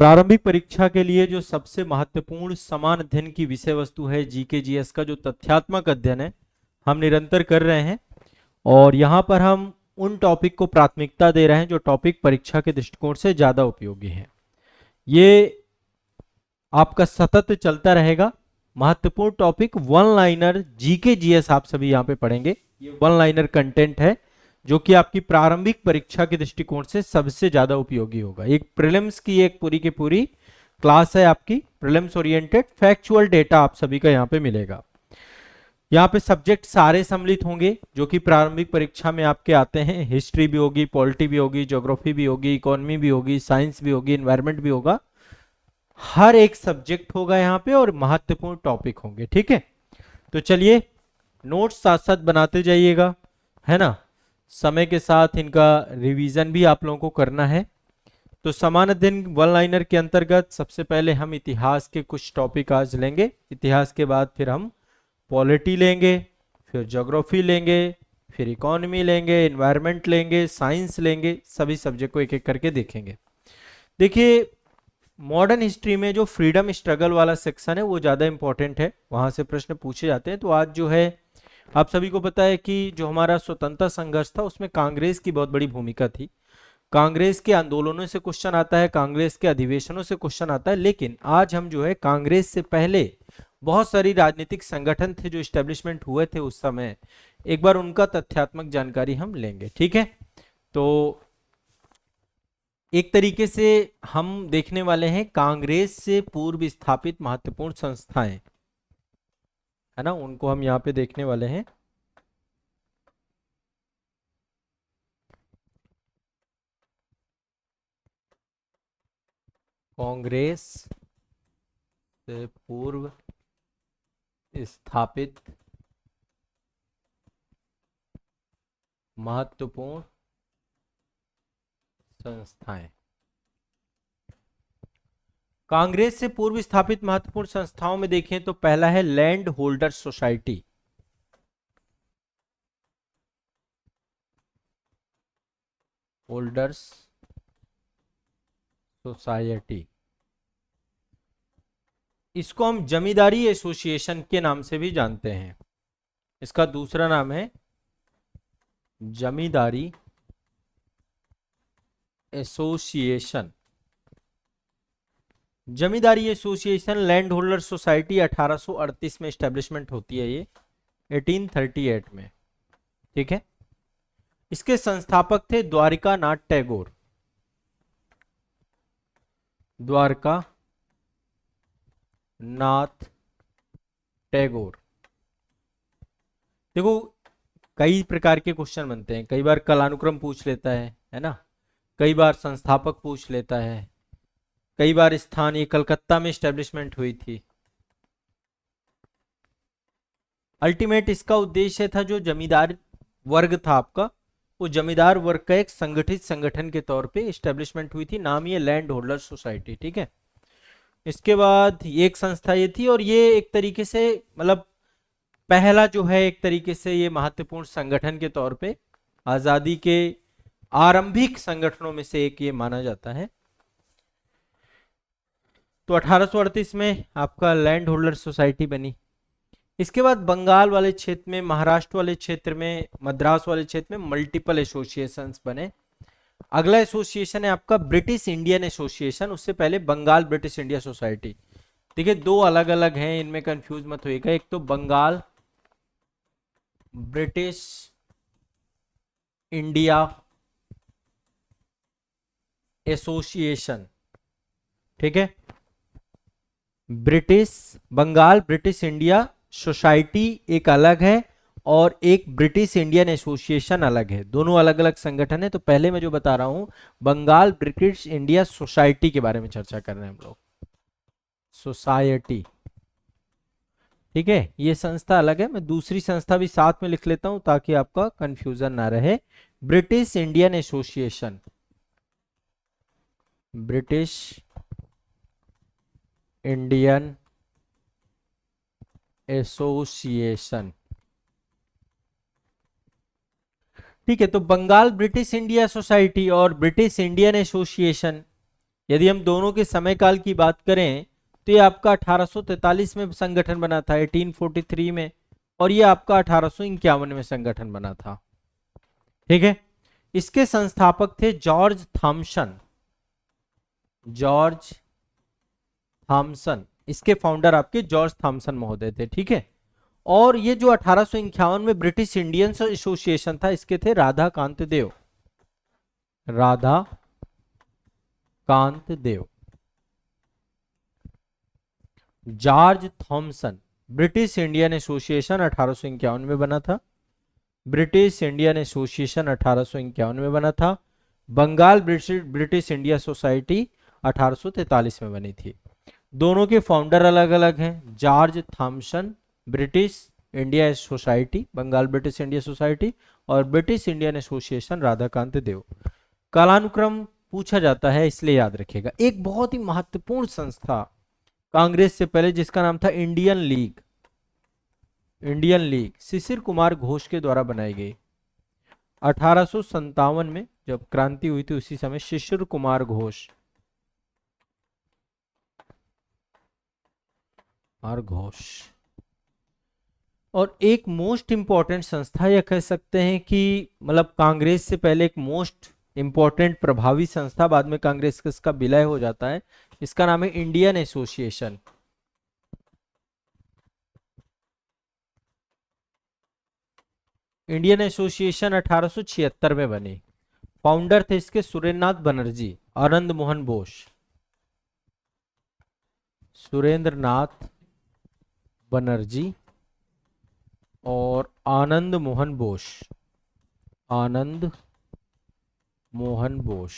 प्रारंभिक परीक्षा के लिए जो सबसे महत्वपूर्ण समान अध्ययन की विषय वस्तु है जीके जीएस का जो तथ्यात्मक अध्ययन है, हम निरंतर कर रहे हैं और यहाँ पर हम उन टॉपिक को प्राथमिकता दे रहे हैं जो टॉपिक परीक्षा के दृष्टिकोण से ज्यादा उपयोगी है। ये आपका सतत चलता रहेगा। महत्वपूर्ण topic one liner GK GS आप सभी यहाँ पे पढ़ेंगे। ये वन लाइनर कंटेंट है जो कि आपकी प्रारंभिक परीक्षा के दृष्टिकोण से सबसे ज्यादा उपयोगी होगा। एक प्रीलिम्स की एक पूरी की पूरी क्लास है आपकी, प्रीलिम्स ओरिएंटेड फैक्चुअल डेटा आप सभी का यहाँ पे मिलेगा। यहाँ पे सब्जेक्ट सारे सम्मिलित होंगे जो कि प्रारंभिक परीक्षा में आपके आते हैं। हिस्ट्री भी होगी, पॉलिटी भी होगी, ज्योग्राफी भी होगी, इकोनॉमी भी होगी, साइंस भी होगी, एनवायरमेंट भी होगा। हर एक सब्जेक्ट होगा यहाँ पे और महत्वपूर्ण टॉपिक होंगे। ठीक है, तो चलिए नोट्स साथ साथ बनाते जाइएगा, है ना। समय के साथ इनका रिवीजन भी आप लोगों को करना है। तो समान अध्ययन वन लाइनर के अंतर्गत सबसे पहले हम इतिहास के कुछ टॉपिक आज लेंगे। इतिहास के बाद फिर हम पॉलिटी लेंगे, फिर ज्योग्राफी लेंगे, फिर इकोनॉमी लेंगे, एनवायरनमेंट लेंगे, साइंस लेंगे। सभी सब्जेक्ट को एक एक करके देखेंगे। देखिए, मॉडर्न हिस्ट्री में जो फ्रीडम स्ट्रगल वाला सेक्शन है वो ज़्यादा इंपॉर्टेंट है, वहां से प्रश्न पूछे जाते हैं। तो आज जो है आप सभी को पता है कि जो हमारा स्वतंत्रता संघर्ष था उसमें कांग्रेस की बहुत बड़ी भूमिका थी। कांग्रेस के आंदोलनों से क्वेश्चन आता है, कांग्रेस के अधिवेशनों से क्वेश्चन आता है। लेकिन आज हम जो है कांग्रेस से पहले बहुत सारी राजनीतिक संगठन थे जो इस्टेब्लिशमेंट हुए थे उस समय, एक बार उनका तथ्यात्मक जानकारी हम लेंगे। ठीक है, तो एक तरीके से हम देखने वाले हैं कांग्रेस से पूर्व स्थापित महत्वपूर्ण संस्थाएं, है ना, उनको हम यहाँ पे देखने वाले हैं। कांग्रेस से पूर्व स्थापित महत्वपूर्ण संस्थाएं। कांग्रेस से पूर्व स्थापित महत्वपूर्ण संस्थाओं में देखें तो पहला है land holder society. Holders society, इसको हम जमींदारी एसोसिएशन के नाम से भी जानते हैं। इसका दूसरा नाम है जमींदारी एसोसिएशन। जमींदारी एसोसिएशन लैंड होल्डर सोसाइटी 1838 में एस्टेब्लिशमेंट होती है, ये 1838 में। ठीक है, इसके संस्थापक थे द्वारिका नाथ टैगोर। द्वारका नाथ टैगोर। देखो, कई प्रकार के क्वेश्चन बनते हैं, कई बार कालानुक्रम पूछ लेता है ना, कई बार संस्थापक पूछ लेता है, कई बार स्थान, ये कलकत्ता में एस्टेब्लिशमेंट हुई थी। अल्टीमेट इसका उद्देश्य था जो जमींदार वर्ग था आपका, वो जमींदार वर्ग का एक संगठित संगठन के तौर पे एस्टेब्लिशमेंट हुई थी। नाम ये लैंड होल्डर सोसाइटी। ठीक है, इसके बाद एक संस्था ये थी और ये एक तरीके से मतलब पहला जो है एक तरीके से ये महत्वपूर्ण संगठन के तौर पे आजादी के आरंभिक संगठनों में से एक ये माना जाता है। तो 1838 में आपका लैंड होल्डर सोसाइटी बनी। इसके बाद बंगाल वाले क्षेत्र में, महाराष्ट्र वाले क्षेत्र में, मद्रास वाले क्षेत्र में मल्टीपल एसोसिएशंस बने। अगला एसोसिएशन है आपका ब्रिटिश इंडियन एसोसिएशन। उससे पहले बंगाल ब्रिटिश इंडिया सोसाइटी। देखिए, दो अलग अलग हैं, इनमें कंफ्यूज मत होइएगा। एक तो बंगाल ब्रिटिश इंडिया एसोसिएशन, ठीक है, बंगाल ब्रिटिश इंडिया सोसाइटी एक अलग है और एक ब्रिटिश इंडियन एसोसिएशन अलग है। दोनों अलग अलग संगठन है। तो पहले मैं जो बता रहा हूं, बंगाल ब्रिटिश इंडिया सोसाइटी के बारे में चर्चा कर रहे हैं हम लोग, सोसाइटी। ठीक है, ये संस्था अलग है। मैं दूसरी संस्था भी साथ में लिख लेता हूं ताकि आपका कंफ्यूजन ना रहे। British Indian association, British Indian association. ठीक है, तो बंगाल ब्रिटिश इंडिया सोसाइटी और ब्रिटिश इंडियन एसोसिएशन यदि हम दोनों के समय काल की बात करें तो ये आपका 1843 में संगठन बना था, 1843 में, और ये आपका 1851 में संगठन बना था। ठीक है, इसके संस्थापक थे जॉर्ज थॉमसन। जॉर्ज थॉमसन, इसके फाउंडर आपके जॉर्ज थॉमसन महोदय थे। ठीक है, और ये जो 1851 में ब्रिटिश इंडियन एसोसिएशन था, इसके थे Radha Kant Dev. Radha Kant Dev. George Thomson, British Indian Association 1851 में बना था। ब्रिटिश इंडियन एसोसिएशन 1851 में बना था। बंगाल ब्रिटिश इंडिया सोसाइटी 1843 में बनी थी। दोनों के फाउंडर अलग अलग हैं। George Thomson British India society, Bengal British India society, और British Indian association Radhakant Deb. कालानुक्रम पूछा जाता है, इसलिए याद रखिएगा। एक बहुत ही महत्वपूर्ण संस्था कांग्रेस से पहले, जिसका नाम था Indian league. Indian league Shishir Kumar Ghosh के द्वारा बनाई गई। 1857 में जब क्रांति हुई थी, उसी समय शिशिर कुमार घोष और एक मोस्ट इंपॉर्टेंट संस्था, या कह सकते हैं कि मतलब कांग्रेस से पहले एक मोस्ट इंपॉर्टेंट प्रभावी संस्था, बाद में कांग्रेस का इसका विलय हो जाता है। इसका नाम है इंडियन एसोसिएशन। इंडियन एसोसिएशन 1876 में बनी। फाउंडर थे इसके सुरेंद्रनाथ बनर्जी, आनंद मोहन बोस। सुरेंद्रनाथ बनर्जी और आनंद मोहन बोस। आनंद मोहन बोस,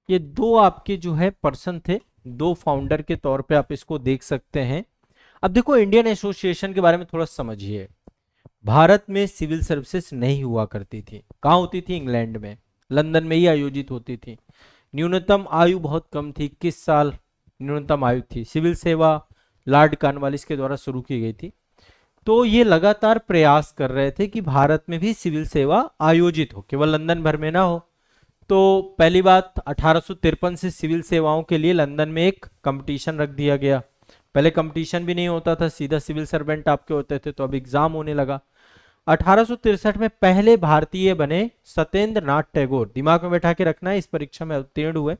ये दो आपके जो है पर्सन थे, दो फाउंडर के तौर पे आप इसको देख सकते हैं। अब देखो, इंडियन एसोसिएशन के बारे में थोड़ा समझिए। भारत में सिविल सर्विसेज नहीं हुआ करती थी। कहाँ होती थी? इंग्लैंड में, लंदन में ही आयोजित होती थी। न्यूनतम आयु बहुत कम थी, 21 साल न्यूनतम आयु थी। सिविल सेवा लॉर्ड कॉर्नवालिस के द्वारा शुरू की गई थी। तो ये लगातार प्रयास कर रहे थे कि भारत में भी सिविल सेवा आयोजित हो, केवल लंदन भर में ना हो। तो पहली बात, 1853 से सिविल सेवाओं के लिए लंदन में एक कंपटीशन रख दिया गया। पहले कंपटीशन भी नहीं होता था, सीधा सिविल सर्वेंट आपके होते थे, तो अब एग्जाम होने लगा। 1863 में पहले भारतीय बने सत्येंद्र नाथ टैगोर। दिमाग में बैठा के रखना है, इस परीक्षा में उत्तीर्ण हुए।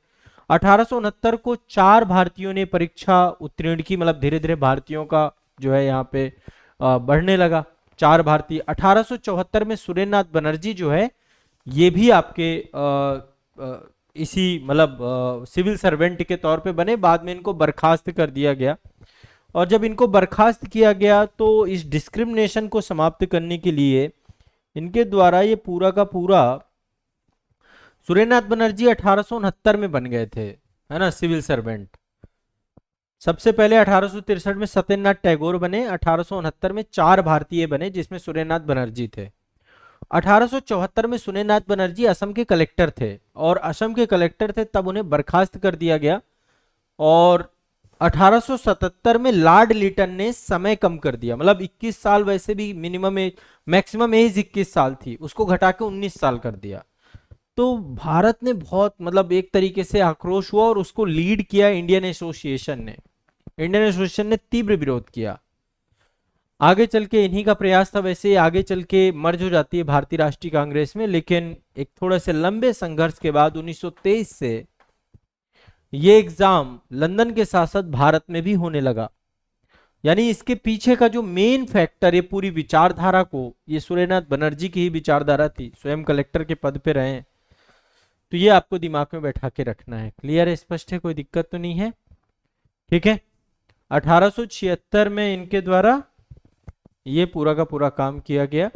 1869 को 4 भारतीयों ने परीक्षा उत्तीर्ण की, मतलब धीरे धीरे भारतीयों का जो है यहाँ पे बढ़ने लगा। 4 भारतीय। 1874 में सुरेंद्रनाथ बनर्जी जो है, ये भी आपके इसी मतलब सिविल सर्वेंट के तौर पे बने। बाद में इनको बर्खास्त कर दिया गया, और जब इनको बर्खास्त किया गया तो इस डिस्क्रिमिनेशन को समाप्त करने के लिए इनके द्वारा ये पूरा का पूरा, सुरेंद्रनाथ बनर्जी 1869 में बन गए थे, है ना, सिविल सर्वेंट। सबसे पहले 1863 में सत्येंद्रनाथ टैगोर बने। 1869 में 4 भारतीय बने, जिसमें सुरेंद्रनाथ बनर्जी थे। 1874 में सुरेंद्रनाथ बनर्जी असम के कलेक्टर थे, और असम के कलेक्टर थे तब उन्हें बर्खास्त कर दिया गया। और 1877 में लॉर्ड लिटन ने समय कम कर दिया, मतलब 21 साल, वैसे भी मिनिमम एज, मैक्सिमम एज 21 साल थी, उसको घटा के 19 साल कर दिया। तो भारत ने बहुत मतलब एक तरीके से आक्रोश हुआ, और उसको लीड किया इंडियन एसोसिएशन ने। इंडियन एसोसिएशन ने तीव्र विरोध किया। आगे चल के इन्हीं का प्रयास था, वैसे आगे चल के मर्ज हो जाती है भारतीय राष्ट्रीय कांग्रेस में, लेकिन एक थोड़े से लंबे संघर्ष के बाद 1923 से ये एग्जाम लंदन के साथ साथ भारत में भी होने लगा। यानी इसके पीछे का जो मेन फैक्टर, ये पूरी विचारधारा को, ये सुरेंद्रनाथ बनर्जी की ही विचारधारा थी, स्वयं कलेक्टर के पद पे रहे। तो ये आपको दिमाग में बैठा के रखना है। क्लियर है, स्पष्ट है, कोई दिक्कत तो नहीं है? ठीक है। 1876 में इनके द्वारा ये पूरा का पूरा काम किया गया।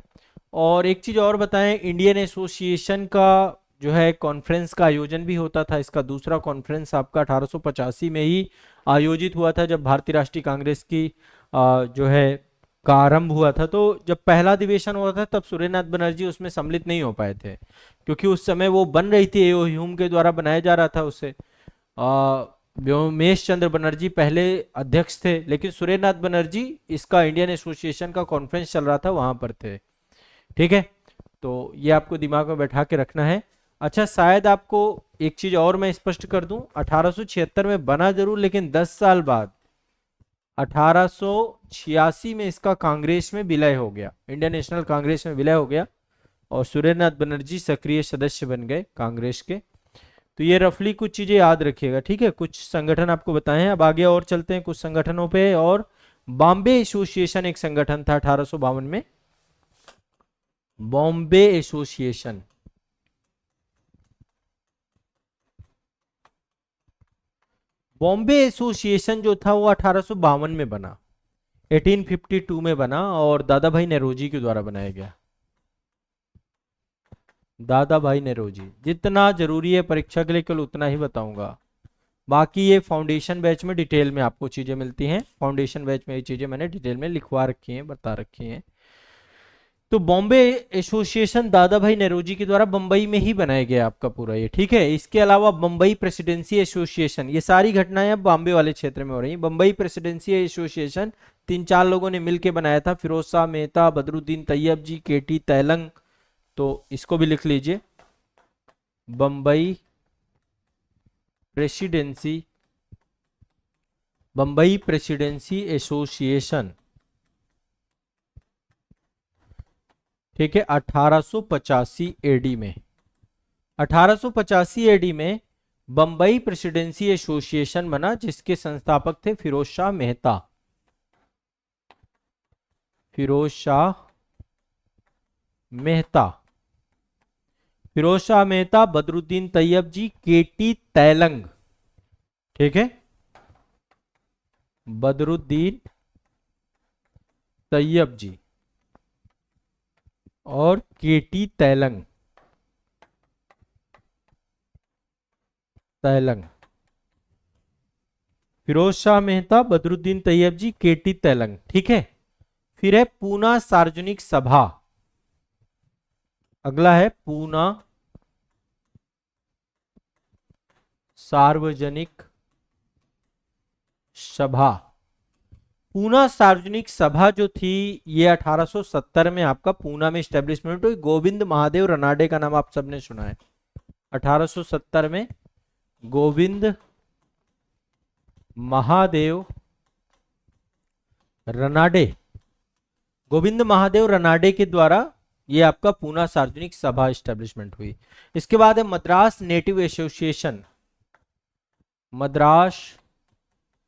और एक चीज और बताएं, इंडियन एसोसिएशन का जो है कॉन्फ्रेंस का आयोजन भी होता था। इसका दूसरा कॉन्फ्रेंस आपका 1885 में ही आयोजित हुआ था, जब भारतीय राष्ट्रीय कांग्रेस की जो है का आरंभ हुआ था। तो जब पहला अधिवेशन हुआ था, तब सुरेंद्रनाथ बनर्जी उसमें सम्मिलित नहीं हो पाए थे, क्योंकि उस समय वो बन रही थी, एओ ह्यूम के द्वारा बनाया जा रहा था उसे। व्योमेश चंद्र बनर्जी पहले अध्यक्ष थे, लेकिन सुरेंद्रनाथ बनर्जी इसका इंडियन एसोसिएशन का कॉन्फ्रेंस चल रहा था, वहां पर थे। ठीक है, तो ये आपको दिमाग में बैठा के रखना है। अच्छा, शायद आपको एक चीज और मैं स्पष्ट कर दूं, 1876 में बना जरूर, लेकिन 10 साल बाद 1886 में इसका कांग्रेस में विलय हो गया, इंडियन नेशनल कांग्रेस में विलय हो गया, और सुरेंद्रनाथ बनर्जी सक्रिय सदस्य बन गए कांग्रेस के। तो ये रफली कुछ चीजें याद रखिएगा, ठीक है। कुछ संगठन आपको बताए हैं, अब आगे और चलते हैं कुछ संगठनों पे। और बॉम्बे एसोसिएशन एक संगठन था 1852 में, बॉम्बे एसोसिएशन। बॉम्बे एसोसिएशन जो था वो 1852 में बना, 1852 में बना, और दादा भाई नेरोजी के द्वारा बनाया गया। दादा भाई नेरोजी, जितना जरूरी है परीक्षा के लिए केवल उतना ही बताऊंगा, बाकी ये फाउंडेशन बैच में डिटेल में आपको चीजें मिलती हैं। फाउंडेशन बैच में ये चीजें मैंने डिटेल में लिखवा रखी हैं, बता रखी हैं। तो बॉम्बे एसोसिएशन दादा भाई नेरोजी के द्वारा बंबई में ही बनाया गया आपका पूरा ये, ठीक है। इसके अलावा बंबई प्रेसिडेंसी एसोसिएशन, ये सारी घटनाएं अब बॉम्बे वाले क्षेत्र में हो रही हैं। बंबई प्रेसिडेंसी एसोसिएशन 3-4 लोगों ने मिलकर बनाया था, फिरोज शाह मेहता, बदरुद्दीन तैयब जी, केटी तैलंग। तो इसको भी लिख लीजिए, Bombay presidency, Bombay presidency association, ठीक है। 1885 एडी में, 1885 एडी में बंबई प्रेसिडेंसी एसोसिएशन बना, जिसके संस्थापक थे फिरोज शाह मेहता, फिरोज शाह मेहता, फिरोज शाह मेहता, बदरुद्दीन तैयब जी, केटी तैलंग, ठीक है। बदरुद्दीन तैयब जी और केटी तैलंग, तैलंग, फिरोज शाह मेहता, बदरुद्दीन तैयब जी, केटी तैलंग, ठीक है। फिर है पूना सार्वजनिक सभा, अगला है पूना सार्वजनिक सभा। पूना सार्वजनिक सभा जो थी ये 1870 में आपका पूना में स्टैब्लिशमेंट हुई। गोविंद महादेव रनाडे का नाम आप सबने सुना है। 1870 में गोविंद महादेव रनाडे, गोविंद महादेव रनाडे के द्वारा ये आपका पूना सार्वजनिक सभा स्टैब्लिशमेंट हुई। इसके बाद है Madras native association, Madras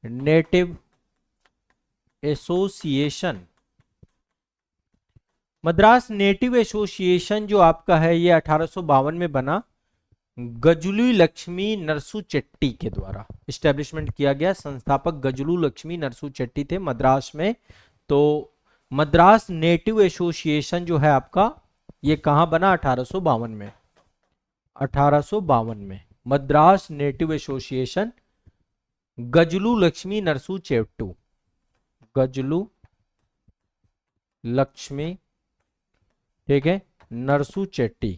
native association, Madras native association जो आपका है ये 1852 में बना, गजुली लक्ष्मी नरसू चेट्टी के द्वारा स्टैब्लिशमेंट किया गया। संस्थापक गजुलू लक्ष्मी नरसू चेट्टी थे मद्रास में। तो मद्रास नेटिव एसोसिएशन जो है आपका ये कहां बना? 1852 में, 1852 में मद्रास नेटिव एसोसिएशन, गजुलू लक्ष्मी नरसू चेट्टू, गजुलू लक्ष्मी, ठीक है, नरसू चेट्टी,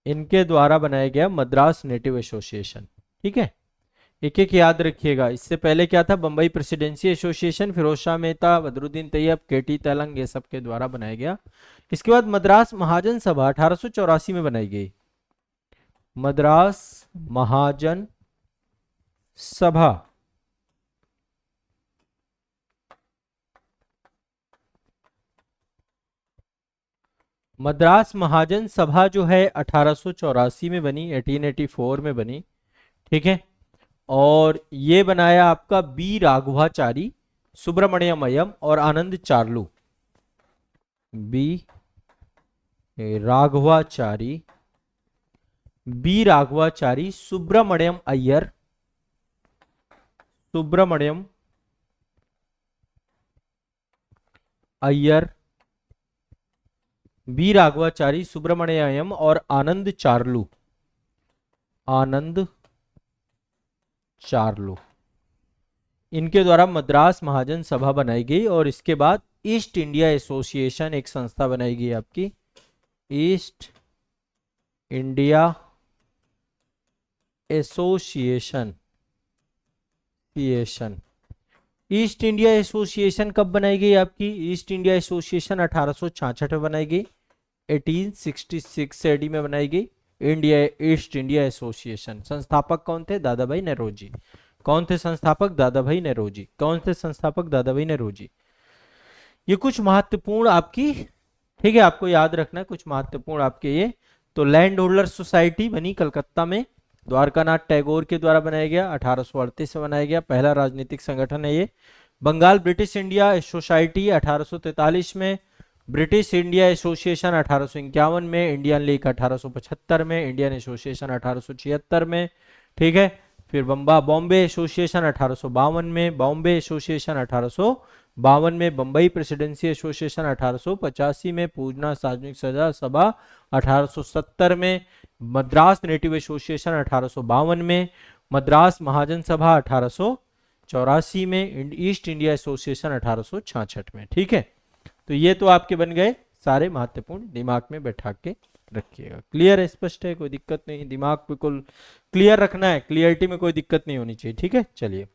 इनके द्वारा बनाया गया मद्रास नेटिव एसोसिएशन, ठीक है। एक एक याद रखिएगा। इससे पहले क्या था? बंबई प्रेसिडेंसी एसोसिएशन, फिरोज शाह मेहता, बदरुद्दीन तैयब, केटी तैलंग, ये सब के द्वारा बनाया गया। इसके बाद मद्रास महाजन सभा 1884 में बनाई गई, मद्रास महाजन सभा, मद्रास महाजन सभा जो है 1884 में बनी, 1884 में बनी, ठीक है। और ये बनाया आपका बी राघवाचारी, सुब्रमण्यम अय्यम और Anand Charlu, B Raghavachari, B Raghavachari, Subramaniam Iyer, Subramaniam Iyer, B Raghavachari, Subramaniam और आनंद चार्लू, आनंद चार्लू, इनके द्वारा मद्रास महाजन सभा बनाई गई। और इसके बाद ईस्ट इंडिया एसोसिएशन एक संस्था बनाई गई आपकी, east India association, east India association कब बनाई गई आपकी? ईस्ट इंडिया एसोसिएशन 1866 में बनाई गई, 1866 एडी में बनाई गई। India east India association. संस्थापक कौन थे? दादा भाई नौरोजी। कौन थे संस्थापक? दादा भाई नौरोजी। कौन थे संस्थापक? दादा भाई नौरोजी। ये कुछ महत्वपूर्ण आपकी, ठीक है, आपको याद रखना है कुछ महत्वपूर्ण आपके ये। तो लैंड होल्डर सोसाइटी बनी कलकत्ता में, द्वारकानाथ टैगोर के द्वारा बनाया गया, 1838 में बनाया गया, पहला राजनीतिक संगठन है ये। बंगाल ब्रिटिश इंडिया सोसाइटी 1843 में, ब्रिटिश इंडिया एसोसिएशन 1851 में, इंडियन लीग 1875 में, इंडियन एसोसिएशन 1876 में, ठीक है। फिर बॉम्बे एसोसिएशन 1852 में, बॉम्बे एसोसिएशन 1852 में, बम्बई प्रेसिडेंसी एसोसिएशन 1885 में, पूजना सार्वजनिक सजा सभा 1870 में, मद्रास नेटिव एसोसिएशन 1852 में, मद्रास महाजन सभा 1884 में, ईस्ट इंडिया एसोसिएशन 1866 में, ठीक है। तो ये तो आपके बन गए सारे महत्वपूर्ण, दिमाग में बैठा के रखिएगा। क्लियर है, स्पष्ट है, कोई दिक्कत नहीं, दिमाग बिल्कुल क्लियर रखना है, क्लियरिटी में कोई दिक्कत नहीं होनी चाहिए, ठीक है। चलिए